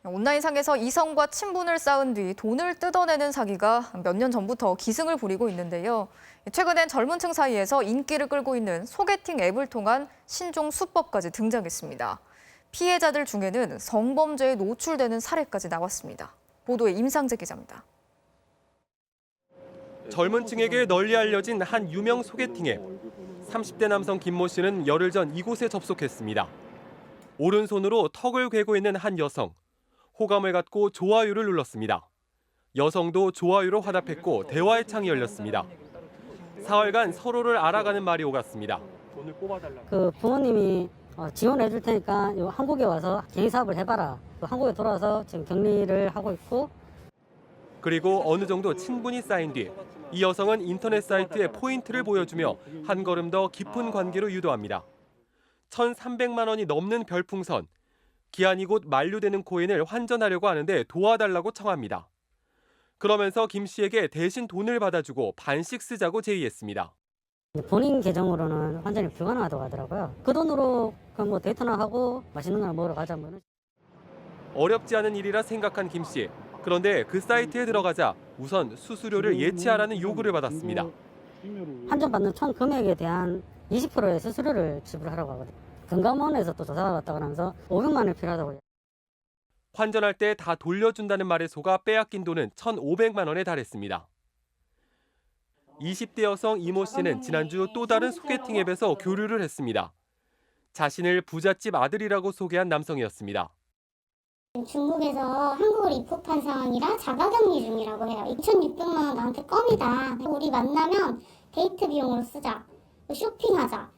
온라인상에서 이성과 친분을 쌓은 뒤 돈을 뜯어내는 사기가 몇 년 전부터 기승을 부리고 있는데요. 최근엔 젊은 층 사이에서 인기를 끌고 있는 소개팅 앱을 통한 신종 수법까지 등장했습니다. 피해자들 중에는 성범죄에 노출되는 사례까지 나왔습니다. 보도에 임상재 기자입니다. 젊은 층에게 널리 알려진 한 유명 소개팅 앱. 30대 남성 김모 씨는 열흘 전 이곳에 접속했습니다. 오른손으로 턱을 괴고 있는 한 여성. 호감을 갖고 좋아요를 눌렀습니다. 여성도 좋아요로 화답했고 대화의 창이 열렸습니다. 사흘간 서로를 알아가는 말이 오갔습니다. 부모님이 지원해 줄 테니까 한국에 와서 개인 사업을 해봐라. 한국에 돌아와서 지금 격리를 하고 있고. 그리고 어느 정도 친분이 쌓인 뒤 이 여성은 인터넷 사이트에 포인트를 보여주며 한 걸음 더 깊은 관계로 유도합니다. 1,300만 원이 넘는 별풍선. 기한이 곧 만료되는 코인을 환전하려고 하는데 도와달라고 청합니다. 그러면서 김 씨에게 대신 돈을 받아주고 반씩 쓰자고 제의했습니다. 본인 계정으로는 환전이 불가능하다고 하더라고요. 그 돈으로 뭐 데이트나 하고 맛있는 거 먹으러 가자. 어렵지 않은 일이라 생각한 김 씨. 그런데 그 사이트에 들어가자 우선 수수료를 예치하라는 요구를 받았습니다. 환전받는 총 금액에 대한 20%의 수수료를 지불하라고 하거든요. 금감원에서 또 조사가 왔다고 하면서 500만 원이 필요하다고 해요. 환전할 때 다 돌려준다는 말에 속아 빼앗긴 돈은 1,500만 원에 달했습니다. 20대 여성 이모 씨는 지난주 또 다른 소개팅 앱에서 교류를 했습니다. 자신을 부잣집 아들이라고 소개한 남성이었습니다. 중국에서 한국을 입국한 상황이라 자가격리 중이라고 해요. 2,600만 원 나한테 껌이다. 우리 만나면 데이트 비용으로 쓰자. 쇼핑하자.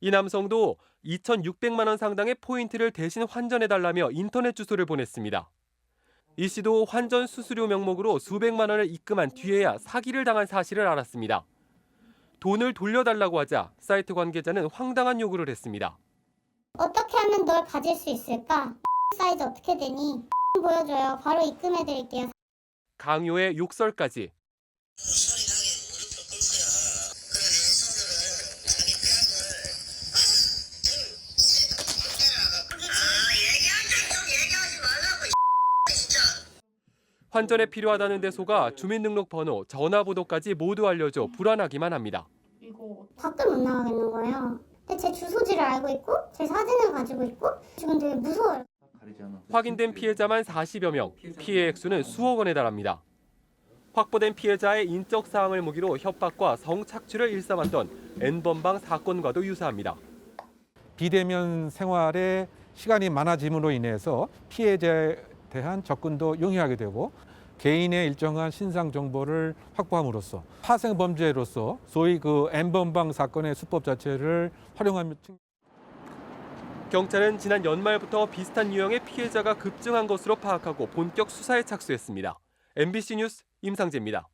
이 남성도 2,600만 원 상당의 포인트를 대신 환전해달라며 인터넷 주소를 보냈습니다. 이 씨도 환전 수수료 명목으로 수백만 원을 입금한 뒤에야 사기를 당한 사실을 알았습니다. 돈을 돌려달라고 하자 사이트 관계자는 황당한 요구를 했습니다. 어떻게 하면 널 가질 수 있을까? 사이즈 어떻게 되니? 보여줘요. 바로 입금해드릴게요. 강요의 욕설까지. 환전에 필요하다는 데 속아 주민등록번호, 전화번호까지 모두 알려줘 불안하기만 합니다. 밖을 못 나가겠는 거예요. 근데 제 주소지를 알고 있고 제 사진을 가지고 있고 지금 되게 무서워요. 확인된 피해자만 40여 명, 피해 액수는 수억 원에 달합니다. 확보된 피해자의 인적 사항을 무기로 협박과 성착취를 일삼았던 N번방 사건과도 유사합니다. 비대면 생활에 시간이 많아짐으로 인해서 피해자에 대한 접근도 용이하게 되고 개인의 일정한 신상 정보를 확보함으로써 파생 범죄로서 소위 N번방 사건의 수법 자체를 활용하며 경찰은 지난 연말부터 비슷한 유형의 피해자가 급증한 것으로 파악하고 본격 수사에 착수했습니다. MBC 뉴스 임상재입니다.